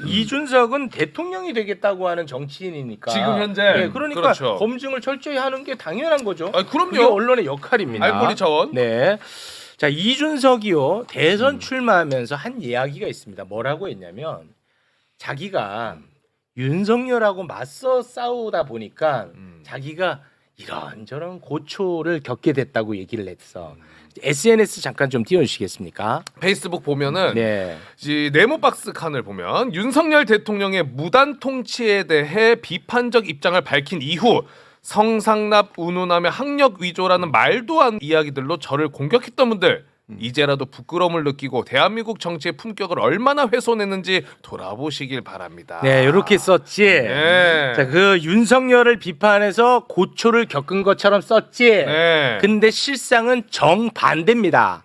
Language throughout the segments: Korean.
이준석은 대통령이 되겠다고 하는 정치인이니까 지금 현재 네, 그러니까 그렇죠. 검증을 철저히 하는 게 당연한 거죠. 그럼요. 그게 언론의 역할입니다. 알코올이 차원. 네. 자, 이준석이요. 대선 출마하면서 한 이야기가 있습니다. 뭐라고 했냐면 자기가 윤석열하고 맞서 싸우다 보니까 자기가 이런저런 고초를 겪게 됐다고 얘기를 했어. SNS 잠깐 좀 띄워주시겠습니까? 페이스북 보면은 네. 이 네모박스 칸을 보면 윤석열 대통령의 무단 통치에 대해 비판적 입장을 밝힌 이후 성상납 운운하며 학력 위조라는 말도 안 이야기들로 저를 공격했던 분들 이제라도 부끄러움을 느끼고 대한민국 정치의 품격을 얼마나 훼손했는지 돌아보시길 바랍니다. 네, 이렇게 썼지. 네. 자, 그 윤석열을 비판해서 고초를 겪은 것처럼 썼지. 네. 근데 실상은 정반대입니다.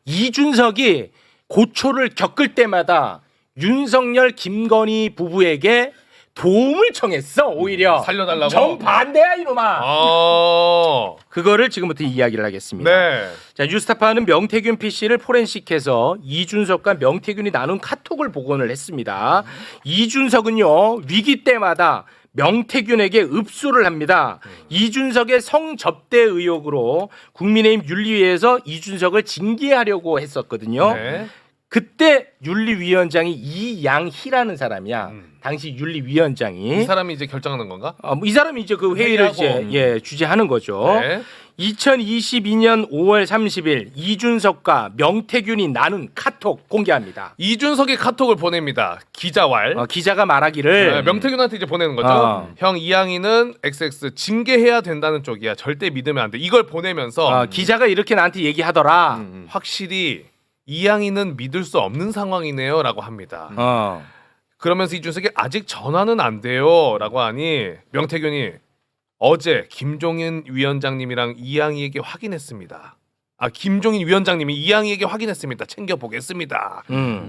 이준석이 고초를 겪을 때마다 윤석열, 김건희 부부에게 도움을 청했어. 오히려 살려달라고? 정반대야 이놈아. 그거를 지금부터 이야기를 하겠습니다. 네. 자, 뉴스타파는 명태균 PC를 포렌식해서 이준석과 명태균이 나눈 카톡을 복원을 했습니다. 이준석은요 위기 때마다 명태균에게 읍소를 합니다. 이준석의 성접대 의혹으로 국민의힘 윤리위에서 이준석을 징계하려고 했었거든요. 네. 그때 윤리위원장이 이양희라는 사람이야. 당시 윤리위원장이. 이 사람이 이제 결정하는 건가? 이 사람이 이제 그 회의를 이제 주재하는 거죠. 네. 2022년 5월 30일 이준석과 명태균이 나눈 카톡 공개합니다. 이준석이 카톡을 보냅니다. 기자왈. 기자가 말하기를 네, 명태균한테 이제 보내는 거죠. 형 이양희는 XX 징계해야 된다는 쪽이야. 절대 믿으면 안 돼. 이걸 보내면서 기자가 이렇게 나한테 얘기하더라. 확실히 이양희는 믿을 수 없는 상황이네요라고 합니다. 그러면서 이준석이 아직 전화는 안 돼요라고 하니 명태균이 어제 김종인 위원장님이랑 이양희에게 확인했습니다. 김종인 위원장님이 이양희에게 확인했습니다. 챙겨 보겠습니다.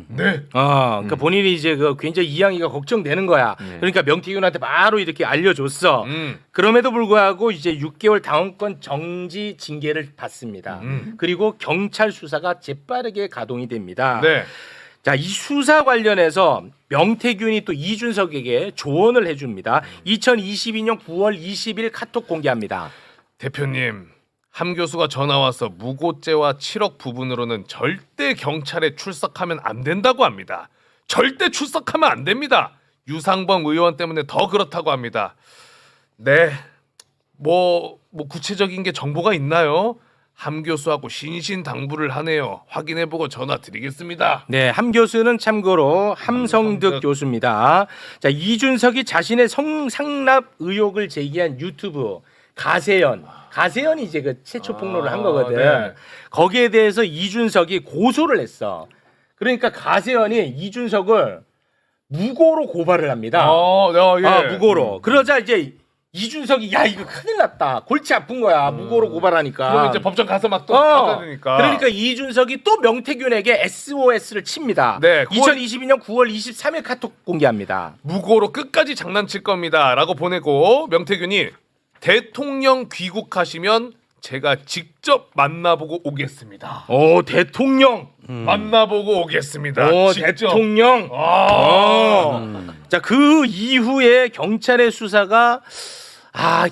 네. 그러니까 본인이 이제 굉장히 이양희가 걱정되는 거야. 그러니까 명태균한테 바로 이렇게 알려줬어. 그럼에도 불구하고 이제 6개월 당원권 정지 징계를 받습니다. 그리고 경찰 수사가 재빠르게 가동이 됩니다. 네. 자, 이 수사 관련해서 명태균이 또 이준석에게 조언을 해줍니다. 2022년 9월 20일 카톡 공개합니다. 대표님, 함 교수가 전화 와서 무고죄와 7억 부분으로는 절대 경찰에 출석하면 안 된다고 합니다. 절대 출석하면 안 됩니다. 유상범 의원 때문에 더 그렇다고 합니다. 네, 뭐 구체적인 게 정보가 있나요? 함 교수하고 신신당부를 하네요. 확인해보고 전화 드리겠습니다. 네, 함 교수는 참고로 함성득 교수입니다. 자, 이준석이 자신의 성상납 의혹을 제기한 유튜브 가세연이 이제 그 최초 폭로를 한 거거든. 네. 거기에 대해서 이준석이 고소를 했어. 그러니까 가세연이 이준석을 무고로 고발을 합니다. 예. 무고로. 그러자 이제 이준석이 야 이거 큰일 났다. 골치 아픈 거야. 무고로 고발하니까. 그럼 이제 법정 가서 막 또 가다니까. 그러니까 이준석이 또 명태균에게 SOS를 칩니다. 네, 2022년 9월 23일 카톡 공개합니다. 무고로 끝까지 장난칠 겁니다라고 보내고 명태균이 대통령 귀국하시면 제가 직접 만나보고 오겠습니다. 오, 대통령. 만나보고 오겠습니다. 오, 직접. 대통령. 자, 그 이후에 경찰의 수사가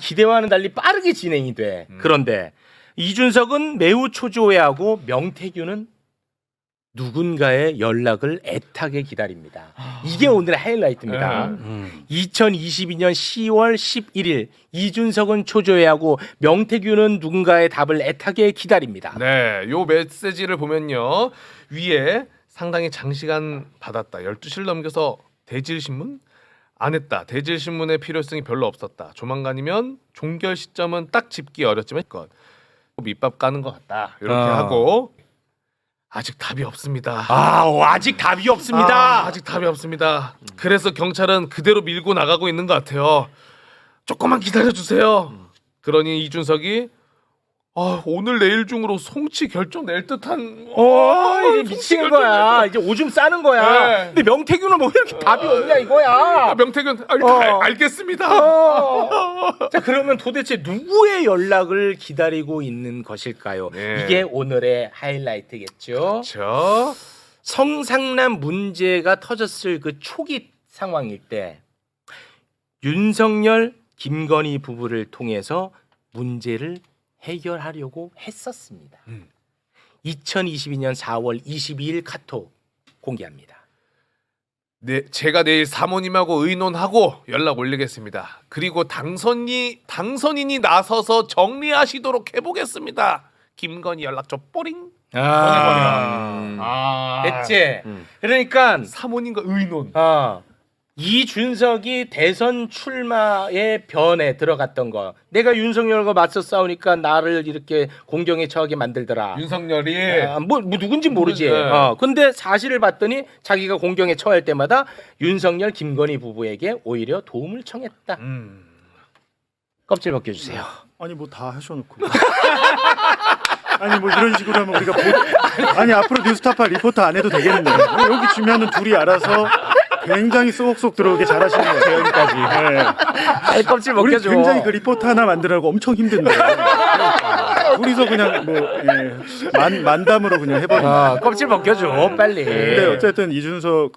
기대와는 달리 빠르게 진행이 돼. 그런데 이준석은 매우 초조해하고 명태균은 누군가의 연락을 애타게 기다립니다. 이게 오늘의 하이라이트입니다. 2022년 10월 11일 이준석은 초조해하고 명태균은 누군가의 답을 애타게 기다립니다. 네, 요 메시지를 보면요. 위에 상당히 장시간 받았다. 12시를 넘겨서 대질신문? 안 했다. 대질신문의 필요성이 별로 없었다. 조만간이면 종결 시점은 딱 짚기 어렵지만 밑밥 까는 것 같다. 이렇게 하고 아직 답이 없습니다. 아직 답이 없습니다. 아직 답이 없습니다. 그래서 경찰은 그대로 밀고 나가고 있는 것 같아요. 조금만 기다려주세요. 그러니 이준석이 오늘 내일 중으로 송치 결정 낼 듯한 이제 미치는 거야. 이제 오줌 싸는 거야. 네. 근데 명태균은 뭐 이렇게 답이 없냐 이거야. 명태균 알겠습니다. 자, 그러면 도대체 누구의 연락을 기다리고 있는 것일까요? 네. 이게 오늘의 하이라이트겠죠. 그렇죠. 성상남 문제가 터졌을 그 초기 상황일 때 윤석열, 김건희 부부를 통해서 문제를 해결하려고 했었습니다. 2022년 4월 22일 카톡 공개합니다. 네, 제가 내일 사모님하고 의논하고 연락 올리겠습니다. 그리고 당선인이 나서서 정리하시도록 해보겠습니다. 김건희 연락처 뽀링. 됐지. 그러니까 사모님과 의논. 이준석이 대선 출마의 변에 들어갔던 거. 내가 윤석열과 맞서 싸우니까 나를 이렇게 공경에 처하게 만들더라. 윤석열이 뭐 누군지 모르지. 네. 근데 사실을 봤더니 자기가 공경에 처할 때마다 윤석열, 김건희 부부에게 오히려 도움을 청했다. 껍질 벗겨주세요. 아니 뭐 다 하셔놓고 아니 뭐 이런 식으로 하면 우리가 아니 앞으로 뉴스타파 리포터 안 해도 되겠는데 여기 주면은 둘이 알아서 굉장히 쏙쏙 들어오게 잘하시는 것 같아요. 여기까지. 네. 아니, 껍질 우리 벗겨줘. 굉장히 그 리포터 하나 만들라고 엄청 힘든데 둘이서 그냥 뭐 만담으로 그냥 해버린다. 껍질 벗겨줘 빨리. 근데 어쨌든 이준석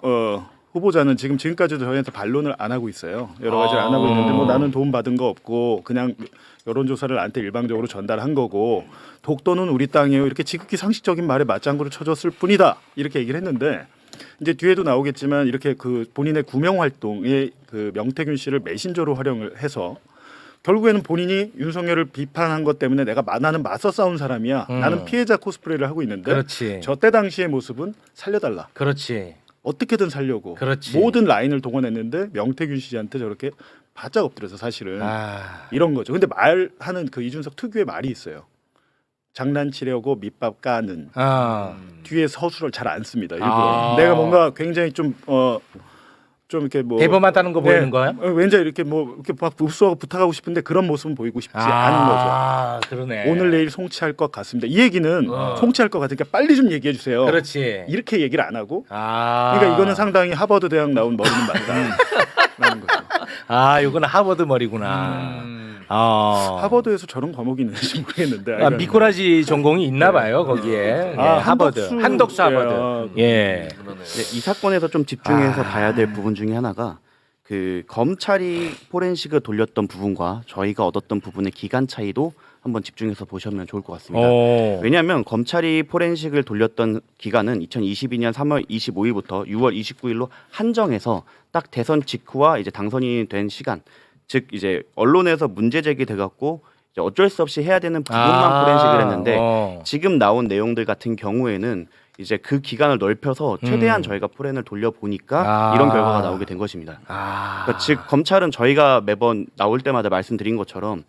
후보자는 지금까지도 저희한테 반론을 안 하고 있어요. 여러 가지를 안 하고 있는데 뭐 나는 도움 받은 거 없고 그냥 여론조사를 나한테 일방적으로 전달한 거고 독도는 우리 땅이에요. 이렇게 지극히 상식적인 말에 맞장구를 쳐줬을 뿐이다. 이렇게 얘기를 했는데 이제 뒤에도 나오겠지만 이렇게 그 본인의 구명 활동에 그 명태균 씨를 메신저로 활용을 해서 결국에는 본인이 윤석열을 비판한 것 때문에 내가 나는 맞서 싸운 사람이야. 나는 피해자 코스프레를 하고 있는데 그렇지. 저때 당시의 모습은 살려달라. 그렇지. 어떻게든 살려고 그렇지. 모든 라인을 동원했는데 명태균 씨한테 저렇게 바짝 엎드려서 사실은 이런 거죠. 근데 말하는 그 이준석 특유의 말이 있어요. 장난치려고 밑밥 까는 뒤에 서술을 잘 안 씁니다. 일부러 내가 뭔가 굉장히 좀 이렇게 뭐 대범하다는 거 보이는 거야? 왠지 이렇게 뭐 이렇게 막 읍수하고 부탁하고 싶은데 그런 모습은 보이고 싶지 않은 거죠. 그러네. 오늘 내일 송치할 것 같습니다. 이 얘기는 송치할 것 같으니까 빨리 좀 얘기해 주세요. 그렇지. 이렇게 얘기를 안 하고 그러니까 이거는 상당히 하버드 대학 나온 머리는 맞다라는 거죠. 이거는 하버드 머리구나. 하버드에서 저런 과목이 있는지 모르겠는데 미꾸라지 전공이 있나 봐요 거기에. 하버드, 한덕수 하버드. 예. 네, 이 사건에서 좀 집중해서 봐야 될 부분 중에 하나가 그 검찰이 포렌식을 돌렸던 부분과 저희가 얻었던 부분의 기간 차이도 한번 집중해서 보시면 좋을 것 같습니다. 왜냐하면 검찰이 포렌식을 돌렸던 기간은 2022년 3월 25일부터 6월 29일로 한정해서 딱 대선 직후와 이제 당선인이 된 시간, 즉 이제 언론에서 문제 제기돼 갖고 어쩔 수 없이 해야 되는 부분만 포렌식을 했는데 지금 나온 내용들 같은 경우에는 이제 그 기간을 넓혀서 최대한 저희가 포렌을 돌려보니까 이런 결과가 나오게 된 것입니다. 그러니까 즉 검찰은 저희가 매번 나올 때마다 말씀드린 것처럼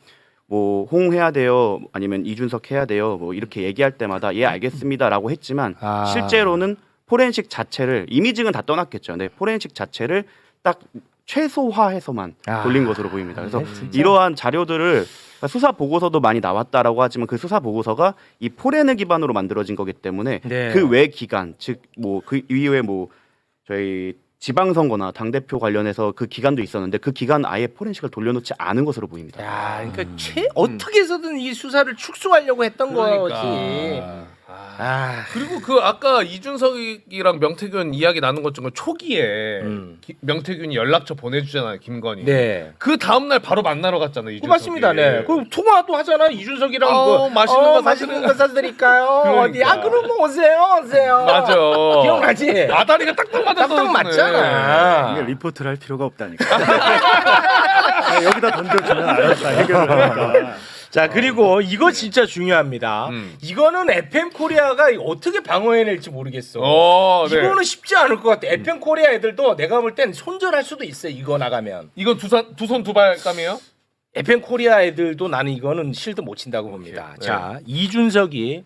뭐 홍해야 돼요 아니면 이준석 해야 돼요 뭐 이렇게 얘기할 때마다 예 알겠습니다라고 했지만 실제로는 포렌식 자체를 이미징은 다 떠났겠죠. 근데 포렌식 자체를 딱 최소화해서만 돌린 것으로 보입니다. 그래서 이러한 자료들을 수사 보고서도 많이 나왔다라고 하지만 그 수사 보고서가 이 포렌을 기반으로 만들어진 거기 때문에 그 외 기간 즉 뭐 그 이후에 뭐 저희 지방선거나 당대표 관련해서 그 기간도 있었는데 그 기간 아예 포렌식을 돌려놓지 않은 것으로 보입니다. 그러니까 어떻게 해서든 이 수사를 축소하려고 했던 거지. 그리고 그 아까 이준석이랑 명태균 이야기 나눈 것 중에 초기에 명태균이 연락처 보내주잖아요 김건희. 네. 그 다음 날 바로 만나러 갔잖아요 이준석이. 맞습니다. 네. 그 통화도 하잖아 이준석이랑. 맛있는 거 사드릴까요? 그러니까. 어디? 그럼 오세요. 맞아. 기억나지? 아다리가 딱딱 맞잖아. 이게 리포트를 할 필요가 없다니까. 여기다 던져주면 알았다 해결을 하니까. 자 그리고 이거 진짜 중요합니다. 이거는 FM 코리아가 어떻게 방어해낼지 모르겠어. 네. 이거는 쉽지 않을 것 같아. FM 코리아 애들도 내가 볼 땐 손절할 수도 있어. 이거 나가면. 이건 두 손 두 발감이에요? FM 코리아 애들도 나는 이거는 실드 못 친다고 봅니다. 네. 자 이준석이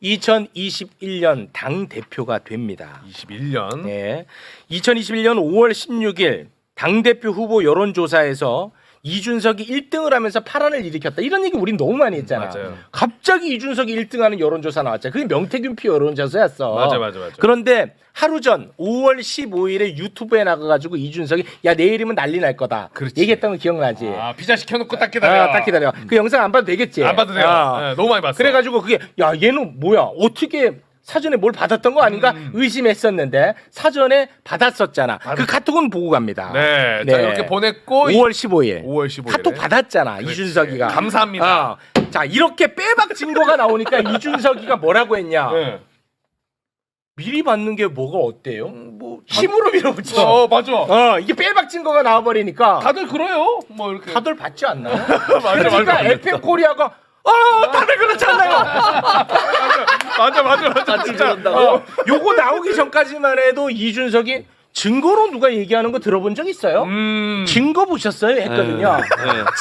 2021년 당 대표가 됩니다. 21년. 네. 2021년 5월 16일 당 대표 후보 여론조사에서 이준석이 1등을 하면서 파란을 일으켰다. 이런 얘기 우린 너무 많이 했잖아. 맞아요. 갑자기 이준석이 1등하는 여론조사 나왔잖아. 그게 명태균 표 여론조사였어. 맞아. 그런데 하루 전 5월 15일에 유튜브에 나가가지고 이준석이 야 내일이면 난리 날 거다. 그렇지. 얘기했던 거 기억나지? 피자 시켜놓고 딱 기다려. 딱 기다려. 그 영상 안 봐도 되겠지? 안 봐도 돼요. 네, 너무 많이 봤어. 그래가지고 그게 야 얘는 뭐야? 어떻게 사전에 뭘 받았던 거 아닌가 의심했었는데 사전에 받았었잖아. 그 카톡은 보고 갑니다. 네. 자, 이렇게 보냈고 5월 15일. 5월 15일. 카톡 받았잖아. 이준석이가. 감사합니다. 자, 이렇게 빼박 증거가 나오니까 이준석이가 뭐라고 했냐? 네. 미리 받는 게 뭐가 어때요? 뭐 힘으로 밀어붙여. 맞아. 이게 빼박 증거가 나와버리니까 다들 그래요. 뭐 이렇게. 다들 받지 않나요? 맞아, 그러니까 맞아. FM 코리아가 다들 그렇지 않나요? 맞아. 진짜. 요거 나오기 전까지만 해도 이준석이 증거로 누가 얘기하는 거 들어본 적 있어요? 증거 보셨어요? 했거든요.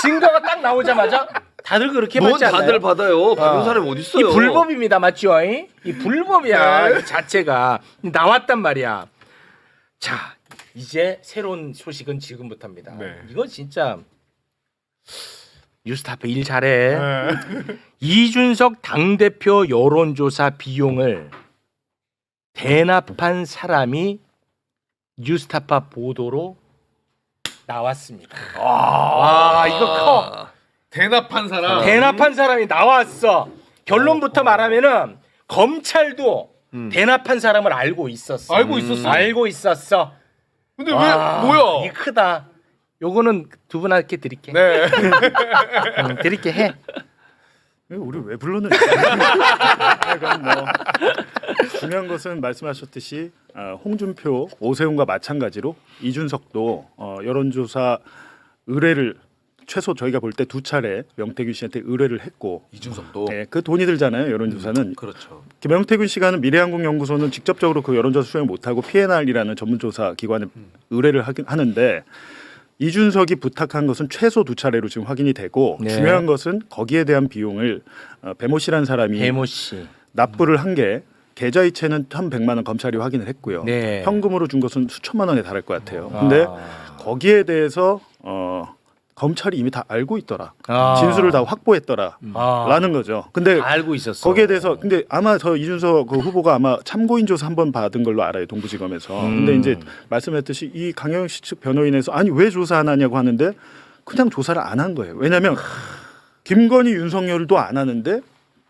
증거가 딱 나오자마자 다들 그렇게 뭔 받지 않나요? 다들 받아요. 받은 사람이 어디 있어요? 이 불법입니다, 맞죠? 이 불법이야, 이 자체가 나왔단 말이야. 자, 이제 새로운 소식은 지금부터입니다. 네. 이건 진짜 뉴스타파 일 잘해. 이준석 당대표 여론조사 비용을 대납한 사람이 뉴스타파 보도로 나왔습니다. 이거 커. 대납한 사람. 대납한 사람이 나왔어. 결론부터 말하면은 검찰도 대납한 사람을 알고 있었어. 알고 있었어? 알고 있었어. 근데 왜 뭐야? 이게 크다. 요거는 두 분한테 드릴게. 네. 드릴게 해. 우리 왜 불렀는지. 그러니까 뭐 중요한 것은 말씀하셨듯이 홍준표, 오세훈과 마찬가지로 이준석도 여론조사 의뢰를 최소 저희가 볼 때 2차례 명태균 씨한테 의뢰를 했고 이준석도. 네, 그 돈이 들잖아요. 여론조사는. 그렇죠. 명태균 씨가 하는 미래한국연구소는 직접적으로 그 여론조사 수행 못하고 P&R이라는 전문조사 기관에 의뢰를 하는데 이준석이 부탁한 것은 최소 2차례로 지금 확인이 되고 네. 중요한 것은 거기에 대한 비용을 배모 씨라는 사람이 배모 씨. 납부를 한 게 계좌이체는 1,100만 원 검찰이 확인을 했고요. 네. 현금으로 준 것은 수천만 원에 달할 것 같아요. 근데 거기에 대해서 검찰이 이미 다 알고 있더라. 진술을 다 확보했더라. 라는 거죠. 근데 다 알고 있었어. 거기에 대해서 근데 아마 저 이준석 그 후보가 아마 참고인 조사 한 번 받은 걸로 알아요. 동부지검에서. 근데 이제 말씀했듯이 이 강영식 씨 측 변호인에서 아니 왜 조사 안 하냐고 하는데 그냥 조사를 안 한 거예요. 왜냐하면 김건희 윤석열도 안 하는데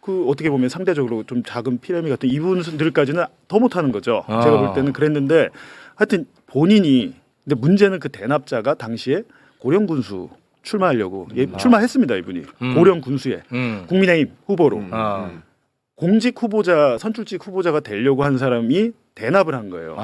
그 어떻게 보면 상대적으로 좀 작은 피라미 같은 이분들까지는 더 못하는 거죠. 제가 볼 때는 그랬는데 하여튼 본인이 근데 문제는 그 대납자가 당시에 고령군수 출마하려고 출마했습니다. 이분이 고령군수에 국민의힘 후보로 공직 후보자 선출직 후보자가 되려고 한 사람이 대납을 한 거예요.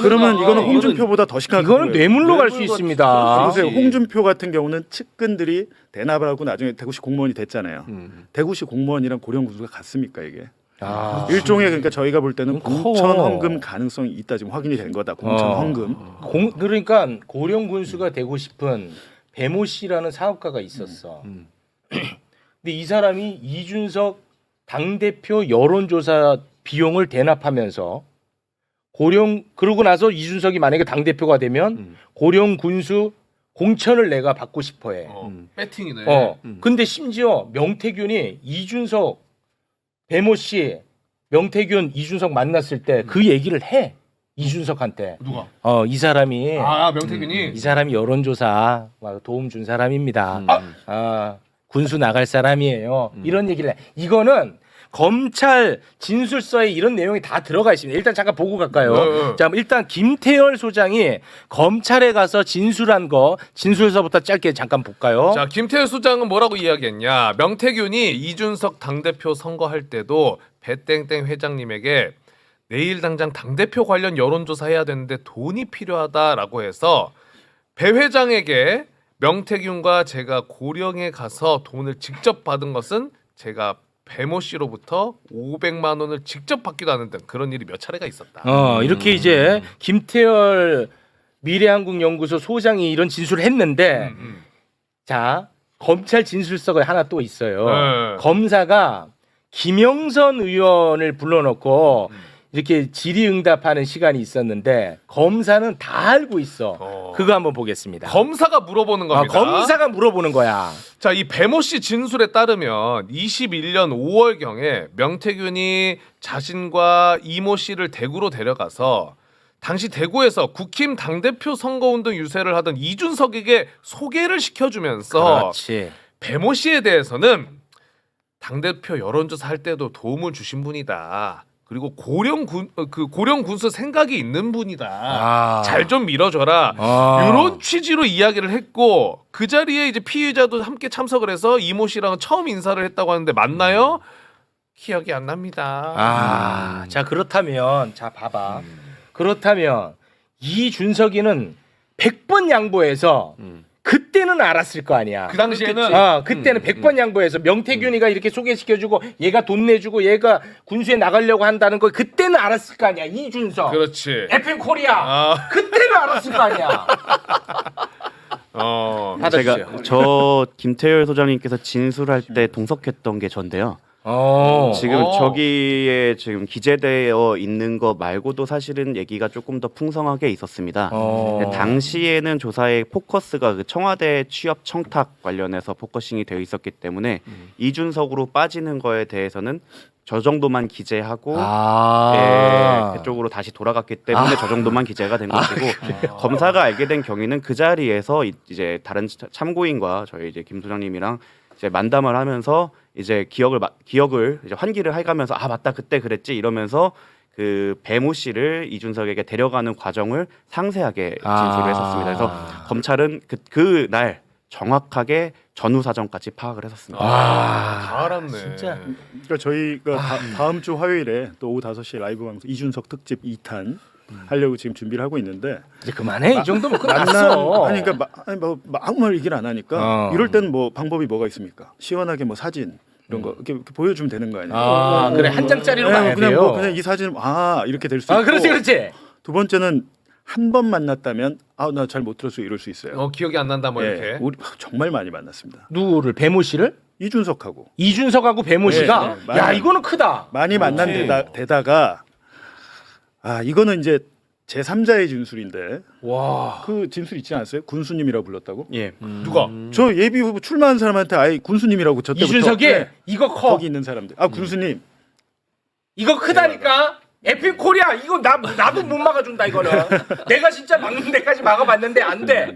그러면 이거는 홍준표보다 더 심각한 이거는 거예요. 뇌물로 갈 수 있습니다. 보세요. 홍준표 같은 경우는 측근들이 대납을 하고 나중에 대구시 공무원이 됐잖아요. 대구시 공무원이랑 고령군수가 같습니까 이게? 일종의 그러니까 저희가 볼 때는 공천 헌금 가능성이 있다 지금 확인이 된 거다. 공천 헌금. 그러니까 고령 군수가 되고 싶은 배모 씨라는 사업가가 있었어. 근데 이 사람이 이준석 당대표 여론조사 비용을 대납하면서 그러고 나서 이준석이 만약에 당대표가 되면 고령 군수 공천을 내가 받고 싶어해. 배팅이네. 근데 심지어 명태균이 이준석 배모 씨, 명태균, 이준석 만났을 때 그 얘기를 해. 이준석한테. 누가? 이 사람이 명태균이. 이 사람이 여론조사 도움 준 사람입니다. 군수 나갈 사람이에요. 이런 얘기를 해. 이거는 검찰 진술서에 이런 내용이 다 들어가 있습니다. 일단 잠깐 보고 갈까요? 자, 일단 김태열 소장이 검찰에 가서 진술한 거 진술서부터 짧게 잠깐 볼까요? 자, 김태열 소장은 뭐라고 이야기했냐? 명태균이 이준석 당대표 선거할 때도 배땡땡 회장님에게 내일 당장 당대표 관련 여론조사 해야 되는데 돈이 필요하다라고 해서 배 회장에게 명태균과 제가 고령에 가서 돈을 직접 받은 것은 제가 배모 씨로부터 500만 원을 직접 받기도 하는 등 그런 일이 몇 차례가 있었다. 이렇게 이제 김태열 미래한국연구소 소장이 이런 진술을 했는데 자, 검찰 진술서가 하나 또 있어요. 검사가 김영선 의원을 불러놓고 이렇게 질의응답하는 시간이 있었는데 검사는 다 알고 있어. 그거 한번 보겠습니다. 검사가 물어보는 겁니다. 검사가 물어보는 거야. 자, 이 배모 씨 진술에 따르면 21년 5월경에 명태균이 자신과 이모 씨를 대구로 데려가서 당시 대구에서 국힘 당대표 선거운동 유세를 하던 이준석에게 소개를 시켜주면서 그렇지. 배모 씨에 대해서는 당대표 여론조사 할 때도 도움을 주신 분이다. 그리고 고령 군수 생각이 있는 분이다. 아. 잘 좀 밀어줘라. 아. 이런 취지로 이야기를 했고 그 자리에 이제 피의자도 함께 참석을 해서 이모 씨랑 처음 인사를 했다고 하는데 맞나요? 기억이 안 납니다. 아, 자 그렇다면 자 봐봐. 그렇다면 이준석이는 100번 양보해서 그때는 알았을 거 아니야. 그 당시에는 그때는 100번 양보해서 명태균이가 이렇게 소개시켜주고 얘가 돈 내주고 얘가 군수에 나가려고 한다는 걸 그때는 알았을 거 아니야. 이준석. 그렇지. FM 코리아. 아. 그때는 알았을 거 아니야. 받아주세요. 제가 저 김태열 소장님께서 진술할 때 동석했던 게 전데요. 지금 저기에 지금 기재되어 있는 거 말고도 사실은 얘기가 조금 더 풍성하게 있었습니다. 근데 당시에는 조사의 포커스가 그 청와대 취업 청탁 관련해서 포커싱이 되어 있었기 때문에 이준석으로 빠지는 거에 대해서는 저 정도만 기재하고 그쪽으로 다시 돌아갔기 때문에 저 정도만 기재가 된 것이고 검사가 알게 된 경위는 그 자리에서 이제 다른 참고인과 저희 이제 김 소장님이랑 이제 만담을 하면서 이제 기억을 이제 환기를 해가면서 아 맞다 그때 그랬지 이러면서 그 배모 씨를 이준석에게 데려가는 과정을 상세하게 진술을 했었습니다. 그래서 검찰은 그 날 정확하게 전후 사정까지 파악을 했었습니다. 다 알았네. 진짜. 그러니까 저희가 다음 주 화요일에 또 오후 5시 라이브 방송 이준석 특집 2탄 하려고 지금 준비를 하고 있는데 이제 그만해. 이 정도면 끝났어. 아니 그러니까 뭐 아무 말 얘기를 안 하니까 이럴 때는 뭐 방법이 뭐가 있습니까? 시원하게 뭐 사진 이런 거 이렇게 보여주면 되는 거 아니에요? 그래 한 장짜리로 네, 가야 그냥 돼요. 뭐 그냥 이 사진 이렇게 될 수 있고. 그렇지. 두 번째는 한 번 만났다면 나 잘 못 들었어 이럴 수 있어요. 기억이 안 난다 뭐 예, 이렇게. 우리 정말 많이 만났습니다. 누구를 배모 씨를? 이준석하고 이준석하고 배모 씨가 네, 야 많이- 이거는 크다. 많이 만난 데다가 이거는 이제 제3자의 진술인데 와. 그 진술 있지 않았어요? 군수님이라고 불렀다고? 예. 누가? 저 예비 후보 출마한 사람한테 아예 군수님이라고 저 때부터 이준석이 네, 이거 커. 거기 있는 사람들 군수님 이거 크다니까. FM 코리아 이거 나도 못 막아준다 이거는. 내가 진짜 막는 데까지 막아봤는데 안 돼.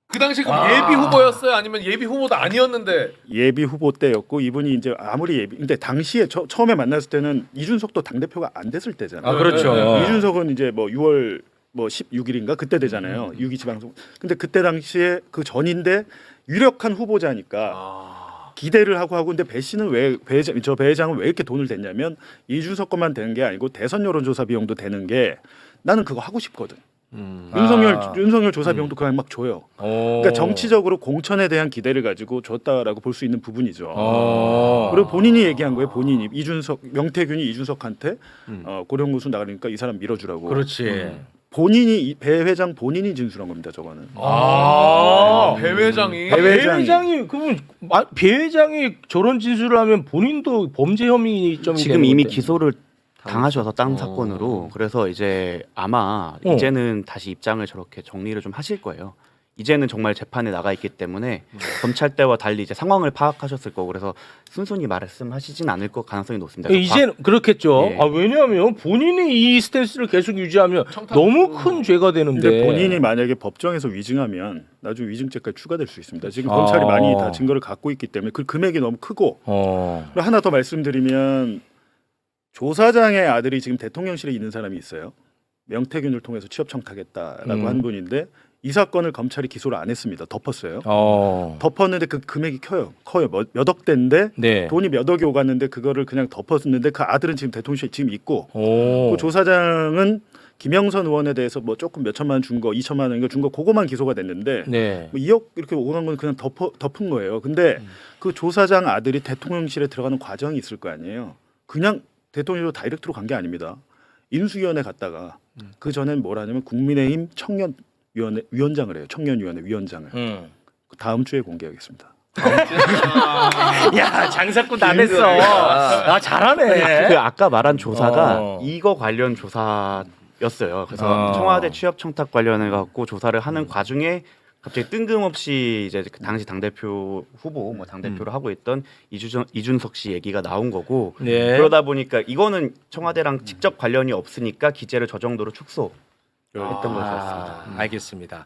그 당시 그럼 예비 후보였어요? 아니면 예비 후보도 아니었는데? 예비 후보 때였고 이분이 이제 아무리 근데 당시에 처음에 만났을 때는 이준석도 당 대표가 안 됐을 때잖아요. 그렇죠. 이준석은 이제 뭐 6월 16일인가 그때 되잖아요. 6.27 방송. 근데 그때 당시에 그 전인데 유력한 후보자니까 기대를 하고 근데 배 씨는 배 회장은 왜 이렇게 돈을 댔냐면 이준석 것만 되는 게 아니고 대선 여론조사 비용도 되는 게 나는 그거 하고 싶거든. 윤석열 조사 비용도 그냥 막 줘요. 그러니까 정치적으로 공천에 대한 기대를 가지고 줬다라고 볼 수 있는 부분이죠. 그리고 본인이 얘기한 거예요. 본인이 명태균이 이준석한테 고령군수 나가니까 이 사람 밀어주라고. 그렇지. 본인이 배 회장 본인이 진술한 겁니다. 저거는. 배 회장이. 배 회장이 그분 배 회장이 저런 진술을 하면 본인도 범죄 혐의점이 지금 이미 기소를 당하셔서 다른 사건으로 그래서 이제 아마 이제는 다시 입장을 저렇게 정리를 좀 하실 거예요. 이제는 정말 재판에 나가 있기 때문에 검찰 때와 달리 이제 상황을 파악하셨을 거고 그래서 순순히 말씀하시진 않을 것 가능성이 높습니다. 이제는 그렇겠죠. 예. 왜냐하면 본인이 이 스탠스를 계속 유지하면 너무 큰 죄가 되는데. 근데 본인이 만약에 법정에서 위증하면 나중에 위증죄까지 추가될 수 있습니다. 지금 검찰이 많이 다 증거를 갖고 있기 때문에 그 금액이 너무 크고 그리고 하나 더 말씀드리면 조사장의 아들이 지금 대통령실에 있는 사람이 있어요. 명태균을 통해서 취업 청탁했다라고 한 분인데 이 사건을 검찰이 기소를 안 했습니다. 덮었어요. 덮었는데 그 금액이 커요. 몇 억대인데 네. 돈이 몇 억이 오갔는데 그거를 그냥 덮었는데 그 아들은 지금 대통령실에 지금 있고 그 조사장은 김영선 의원에 대해서 뭐 조금 몇 천만 원 준 거, 2천만 원인가 준 거 그거만 기소가 됐는데 네. 뭐 2억 이렇게 오간 건 그냥 덮은 거예요. 근데 그 조사장 아들이 대통령실에 들어가는 과정이 있을 거 아니에요. 그냥 대통령으로 다이렉트로 간 게 아닙니다. 인수위원회 갔다가 그 전엔 뭘 하냐면 국민의힘 위원장을 해요. 청년위원회 위원장을. 다음 주에 공개하겠습니다. 야 장사꾼 안 했어. 잘하네. 그 아까 말한 조사가 이거 관련 조사였어요. 그래서 청와대 취업 청탁 관련해 갖고 조사를 하는 과중에 갑자기 뜬금없이 이제 그 당시 당대표 후보 당대표를 하고 있던 이준석 씨 얘기가 나온 거고 네. 그러다 보니까 이거는 청와대랑 직접 관련이 없으니까 기재를 저 정도로 축소했던 것이었습니다. 알겠습니다.